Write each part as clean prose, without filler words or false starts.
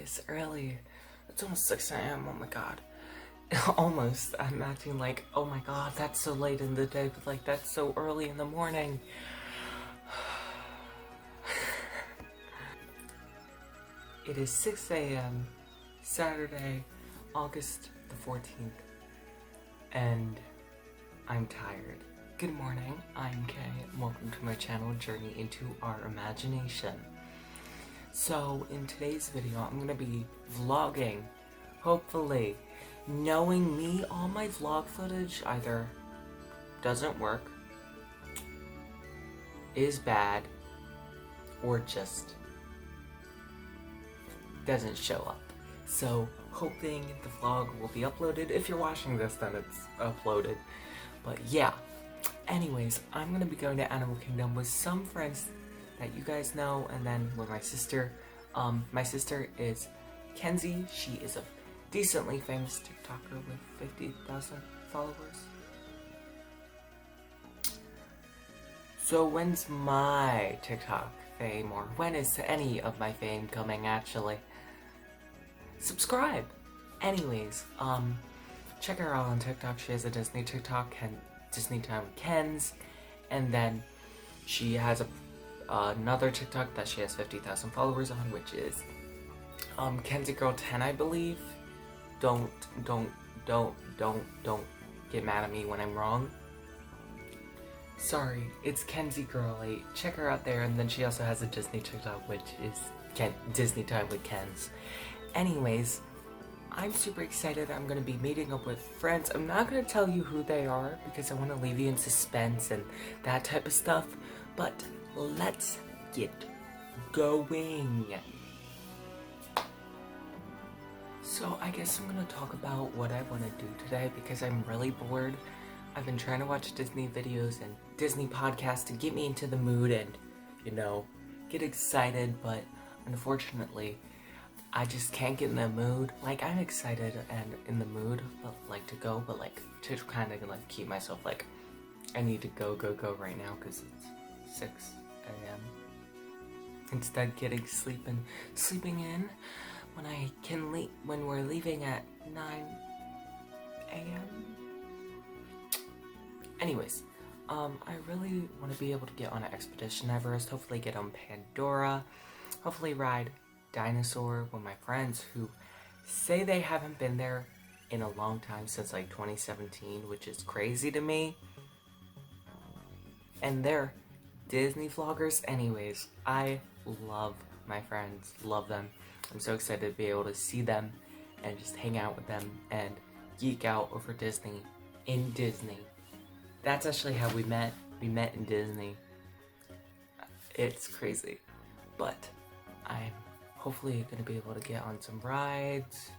it's early. It's almost 6 a.m. Oh my god. Almost. I'm acting like, oh my god, that's so late in the day, but like, that's so early in the morning. It is 6 a.m. Saturday, August the 14th, and I'm tired. Good morning, I'm Kay, and welcome to my channel, Journey into Our Imagination. So, in today's video, I'm gonna be vlogging, hopefully. Knowing me, all my vlog footage either doesn't work, is bad, or just doesn't show up. So, hoping the vlog will be uploaded. If you're watching this, then it's uploaded. But yeah. Anyways, I'm gonna be going to Animal Kingdom with some friends that you guys know, and then with my sister. My sister is Kenzie. She is a decently famous TikToker with 50,000 followers. So when's my TikTok fame, or when is any of my fame coming actually? Subscribe! Anyways, check her out on TikTok. She has a Disney TikTok, Disney Time with Kens, and then she has another TikTok that she has 50,000 followers on, which is Kenzie Girl 10, I believe. Don't get mad at me when I'm wrong. Sorry, it's Kenzie Girl 8. Check her out there, and then she also has a Disney TikTok, which is Disney Time with Kens. Anyways, I'm super excited. I'm gonna be meeting up with friends. I'm not gonna tell you who they are because I want to leave you in suspense and that type of stuff. But let's get going. So I guess I'm gonna talk about what I want to do today because I'm really bored. I've been trying to watch Disney videos and Disney podcasts to get me into the mood and, you know, get excited, but unfortunately, I just can't get in the mood. Like, I'm excited and in the mood, but like to go, but like to kind of like keep myself like, I need to go right now because it's 6 a.m. Instead, getting sleeping in when I can leave, when we're leaving at 9 a.m. Anyways, I really want to be able to get on an Expedition Everest, hopefully get on Pandora, hopefully ride Dinosaur with my friends who say they haven't been there in a long time, since like 2017, which is crazy to me. And they're Disney vloggers anyways. I love my friends, love them. I'm so excited to be able to see them and just hang out with them and geek out over Disney in Disney. That's actually how we met. We met in Disney. It's crazy. But I'm hopefully gonna be able to get on some rides.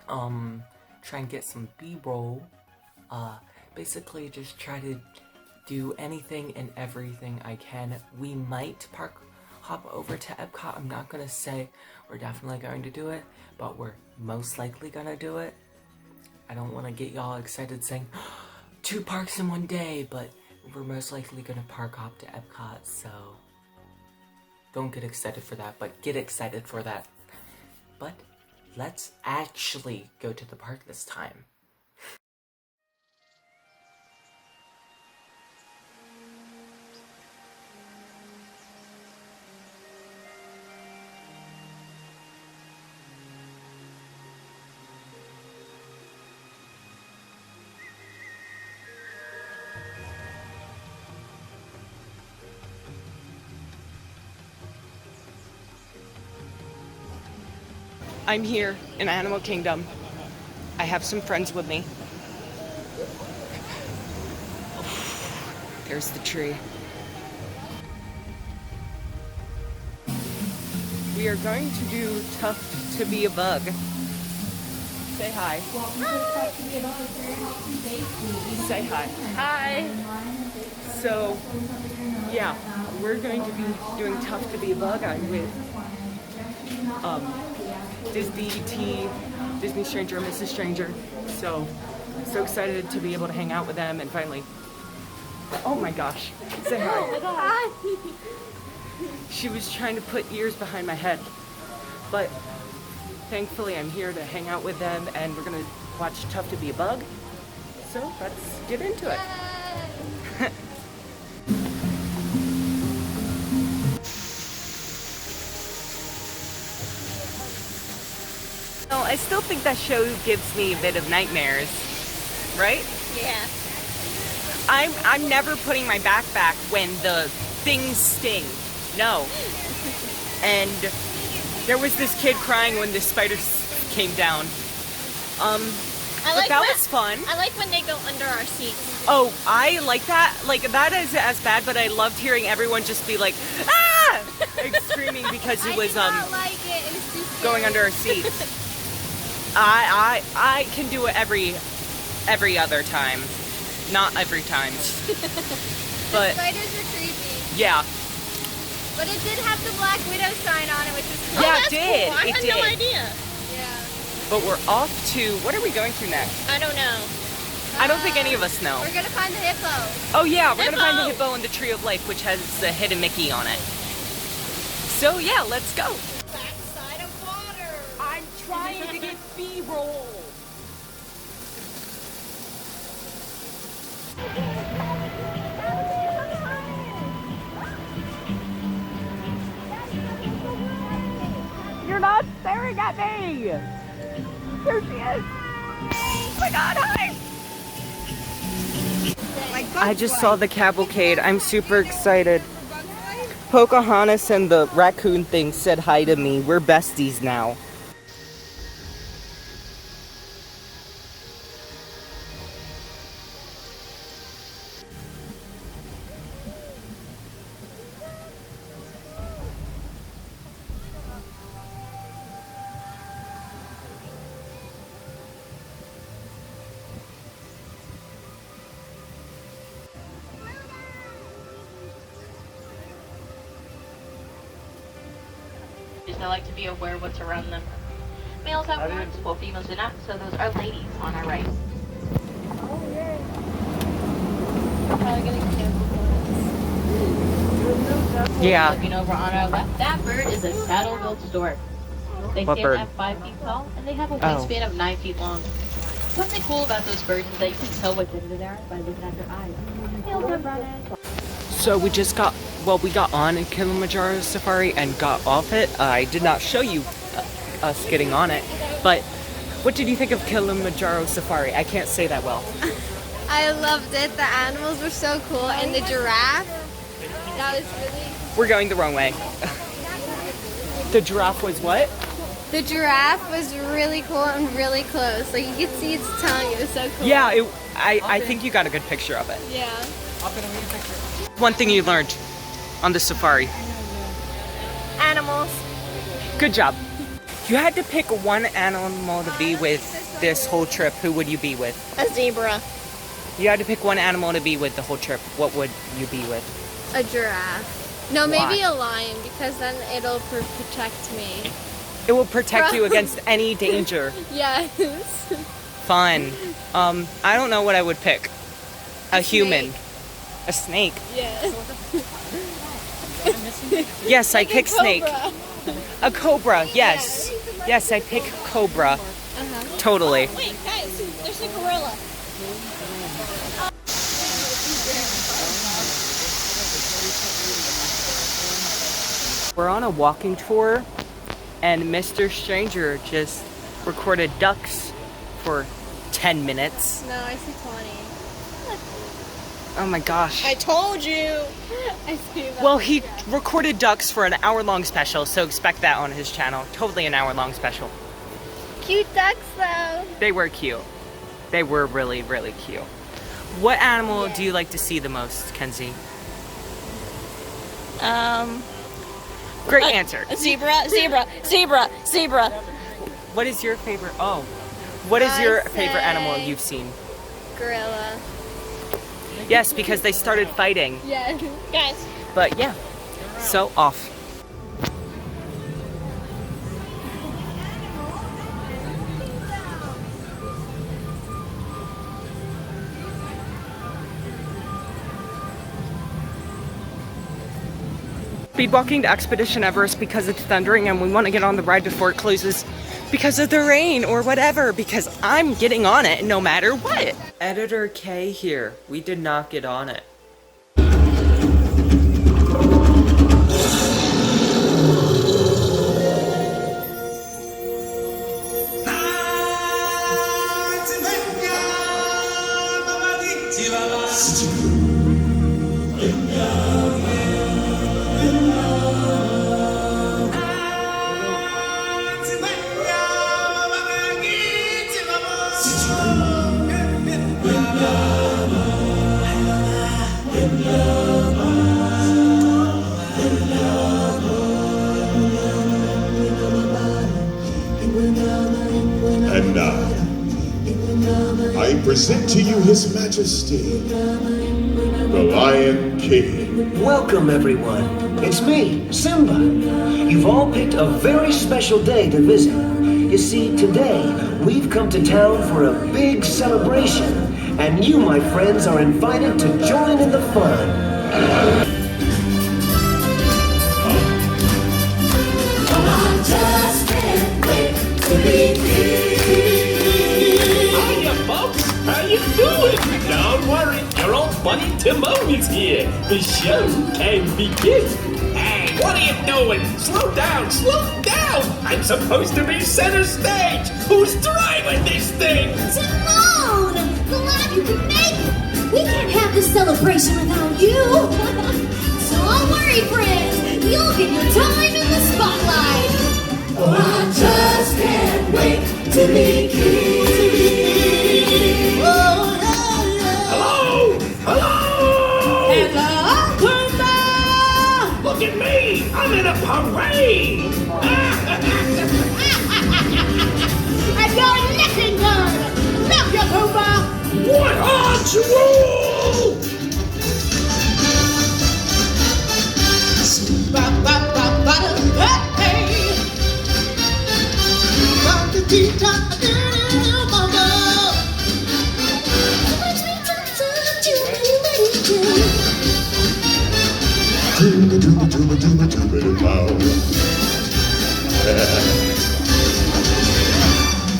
Try and get some B-roll. Basically just try to do anything and everything I can. We might hop over to Epcot. I'm not gonna say we're definitely going to do it, but we're most likely gonna do it. I don't want to get y'all excited saying 2 parks in one day, but we're most likely gonna park hop to Epcot, so don't get excited for that, but get excited for that. But let's actually go to the park this time. I'm here in Animal Kingdom. I have some friends with me. There's the tree. We are going to do Tough to Be a Bug. Say hi. Hi. Say hi. Hi. So, yeah, we're going to be doing Tough to Be a Bug. I'm with Disney T, Disney Stranger, Mrs. Stranger. So excited to be able to hang out with them and finally. Oh my gosh. Say hi. Oh my God. She was trying to put ears behind my head. But thankfully I'm here to hang out with them, and we're gonna watch Tough to Be a Bug. So let's get into it. No, I still think that show gives me a bit of nightmares, right? Yeah. I'm never putting my backpack when the things sting. No. And there was this kid crying when the spiders came down. But that was fun. I like when they go under our seats. Oh, I like that. Like, that is as bad, but I loved hearing everyone just be like, ah! Like, screaming because it was I did not like it. It was too scary. going under our seats. I can do it every other time. Not every time. But the spiders are creepy. Yeah. But it did have the Black Widow sign on it, which is cool. Yeah, Oh, it did. Cool. I It had did. no idea. Yeah. But we're off to, what are we going to next? I don't know. I don't think any of us know. We're gonna find the hippo. Oh yeah, we're gonna find the hippo in the Tree of Life, which has the hidden Mickey on it. So yeah, let's go. Backside of water. I'm trying to get B-roll. You're not staring at me! There she is! Oh my god, hi! I just saw the cavalcade. I'm super excited. Pocahontas and the raccoon thing said hi to me. We're besties now. They like to be aware of what's around them. Males have horns, while females do not, so those are ladies on our right. Oh, yay. I'm probably getting canceled for this. Yeah. Looking over on our left, that bird is a saddle-billed stork. They What stand bird? at 5 feet tall, and they have a Oh. wingspan of 9 feet long. Something cool about those birds is that you can tell what gender they are by looking at their eyes. Males have brown eyes. So we just got, well, we got on a Kilimanjaro safari and got off it. I did not show you us getting on it, but what did you think of Kilimanjaro safari? I can't say that well. I loved it. The animals were so cool, and the giraffe. That was really. We're going the wrong way. The giraffe was what? The giraffe was really cool and really close. Like you could see its tongue. It was so cool. Yeah, I think you got a good picture of it. Yeah. One thing you learned on the safari. Animals. Good job. You had to pick one animal to be with this whole trip. Who would you be with? A zebra. You had to pick one animal to be with the whole trip. What would you be with? A giraffe. No, maybe Why? a lion because then it'll protect me. It will protect you against any danger. Yes. Fun. I don't know what I would pick. A human. snake. A snake. Yes. Yes, I Like a pick snake. cobra. A cobra. Yes. Yes, I pick cobra. Totally. Wait, guys, there's a gorilla. We're on a walking tour, and Mr. Stranger just recorded ducks for 10 minutes. No, I see 20. Oh my gosh. I told you. I see that. Well, he recorded ducks for an hour-long special, so expect that on his channel. Totally an hour-long special. Cute ducks, though. They were cute. They were really, really cute. What animal do you like to see the most, Kenzie? Great answer. Zebra. What is your favorite? Oh, what is your I'd favorite animal say- you've seen? Gorilla. Yes, because they started fighting. Yes. Guys. But yeah, so off. speedwalking to Expedition Everest because it's thundering and we want to get on the ride before it closes because of the rain or whatever, because I'm getting on it no matter what. Editor K here. We did not get on it. And now, I present to you His Majesty, the Lion King. Welcome, everyone. It's me, Simba. You've all picked a very special day to visit. You see, today, we've come to town for a big celebration, and you, my friends, are invited to join in the fun. Hiya, folks! How you doing? Don't worry, your old buddy Timon is here. The show can begin. Hey, what are you doing? Slow down, slow down! I'm supposed to be center stage. Who's driving this thing? Timon! Glad you could make it! We can't have this celebration without you! Don't worry, friends! You'll get your time in the spotlight! Oh, I just can't wait to be king! Oh, yeah, yeah. Hello? Hello? Hello, Pumbaa! Look at me! I'm in a parade! And you're looking good! Love you, Pumbaa! What odds rule?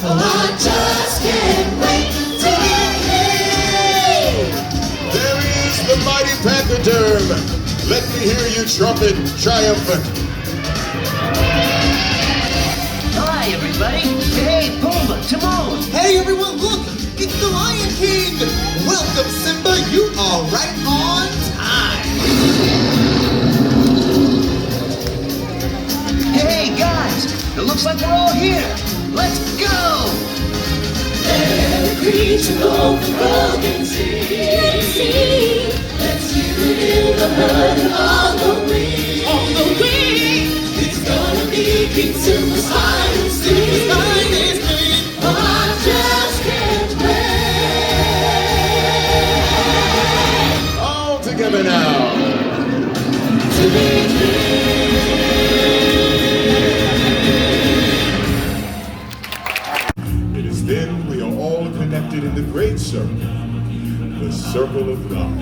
Oh, I just can't wait to get here! There is the mighty pachyderm. Let me hear you trumpet triumphant. Hi, everybody. Hey, Pumbaa, Timon. Hey everyone, look! It's the Lion King! Welcome, Simba! You are right on time! Hey, guys. It looks like we're all here. Let's go! Every creature of the broken sea. Let's see. Let's hear it in the herd and on the wing. On the wing. It's gonna be King Simba's hide and seek. Oh, I just can't wait. All together now. To be king. It is then we are all connected in the great circle, the circle of God.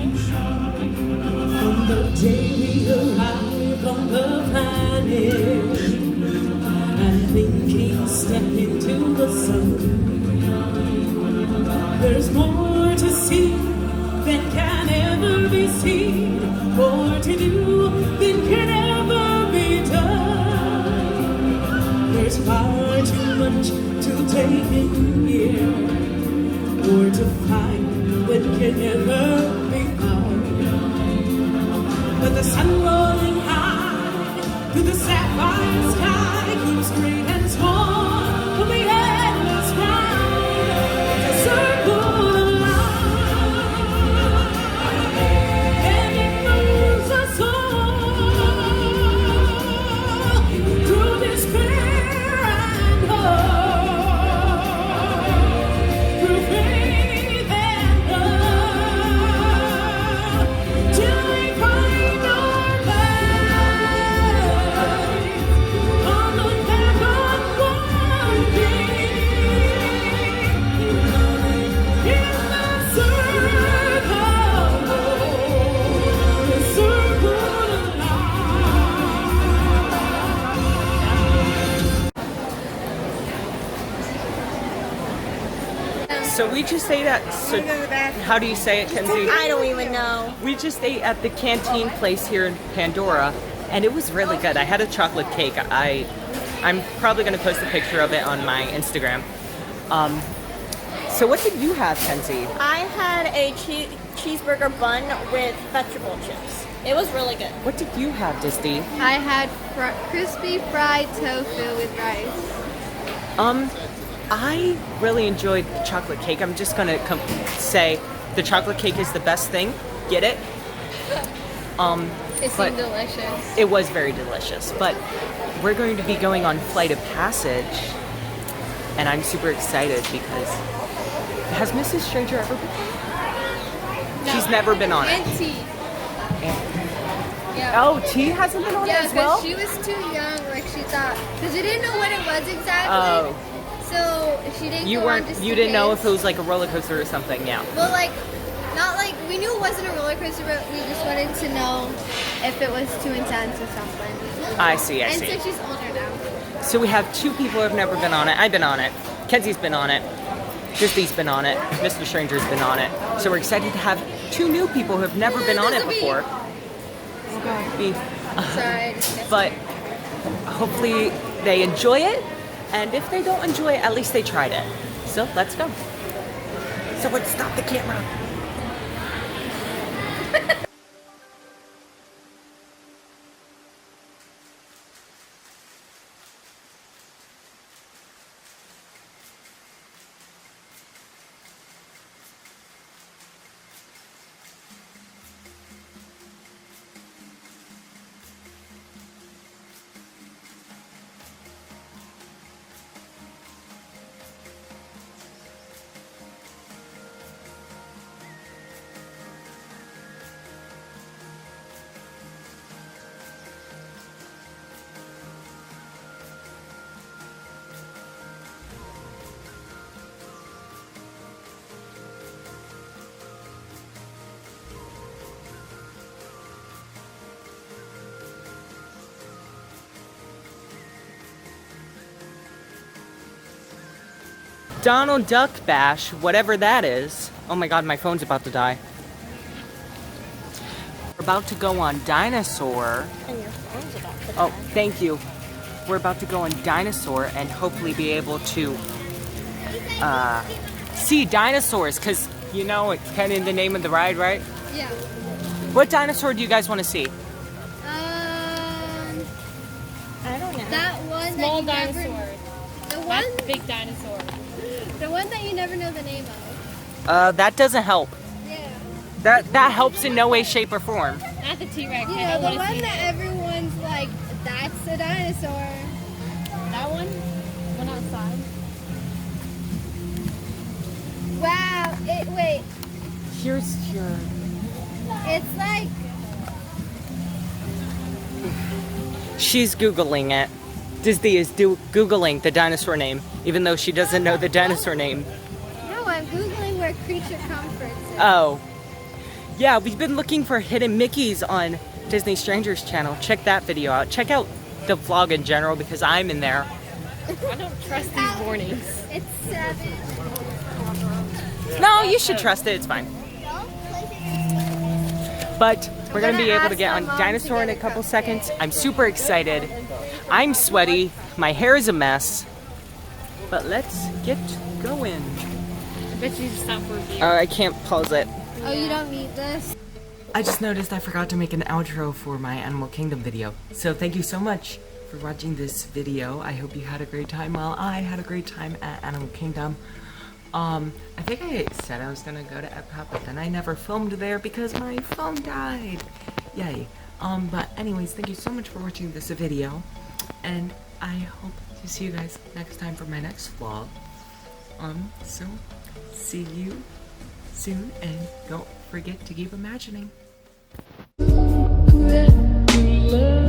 From the day we arrived on the planet, I think He stepped into the sun. There's more to see than can ever be seen, more to do than can ever be done. There's far too much to take in here, or to find that can never be found. But the sun rolling high through the sapphire sky keeps great and small from the endless round. It's a circle of life, and it moves us all through despair and hope, through faith and love, till we find our way on the path of So we just ate at, how do you say it, Kenzie? I don't even know. We just ate at the canteen place here in Pandora, and it was really good. I had a chocolate cake. I'm probably going to post a picture of it on my Instagram. So what did you have, Kenzie? I had a cheeseburger bun with vegetable chips. It was really good. What did you have, Disney? I had crispy fried tofu with rice. I really enjoyed the chocolate cake. I'm just gonna say the chocolate cake is the best thing. Get it? It seemed delicious. It was very delicious. But we're going to be going on Flight of Passage, and I'm super excited because has Mrs. Stranger ever been? No. She's never been on it. And T. Yeah. Oh, T hasn't been on it as well? Yeah, because she was too young, like she thought, because she didn't know what it was exactly. Oh. So she didn't. You didn't know if it was like a roller coaster or something, yeah. Well, like, not like we knew it wasn't a roller coaster, but we just wanted to know if it was too intense or something. I see. And so she's older now. So we have two people who have never been on it. I've been on it. Kenzie's been on it. Disney's been on it. Mr. Stranger's been on it. So we're excited to have two new people who have never been on it before. Oh God, beef. Sorry. But hopefully they enjoy it. And if they don't enjoy it, at least they tried it. So let's go. So let's stop the camera. Donald Duck Bash, whatever that is. Oh my God, my phone's about to die. We're about to go on Dinosaur. And your phone's about to die. Oh, thank you. We're about to go on Dinosaur and hopefully be able to see dinosaurs, because you know it's kind of in the name of the ride, right? Yeah. What dinosaur do you guys want to see? I don't know. That one. Small that you dinosaur. The one. Not the big dinosaur. The one that you never know the name of. That doesn't help. Yeah. That helps in no way, shape, or form. Not the T-Rex. Yeah, the one that everyone's like, that's a dinosaur. That one? One outside. Wow. Wait. Here's your... It's like... She's Googling it. Disney is Googling the dinosaur name, even though she doesn't know the dinosaur name. No, I'm Googling where Creature Comforts is. Oh. Yeah, we've been looking for hidden Mickeys on Disney Strangers channel. Check that video out. Check out the vlog in general because I'm in there. I don't trust these warnings. It's 7. No, you should trust it. It's fine. But we're going to be able to get on Dinosaur in a couple seconds. I'm super excited. I'm sweaty. My hair is a mess. But let's get going. I bet you just stop for a beer. I can't pause it. Oh, you don't need this? I just noticed I forgot to make an outro for my Animal Kingdom video. So thank you so much for watching this video. I hope you had a great time while I had a great time at Animal Kingdom. I think I said I was gonna go to Epcot, but then I never filmed there because my phone died. Yay. But anyways, thank you so much for watching this video. And I hope to see you guys next time for my next vlog. So see you soon, and don't forget to keep imagining. Love.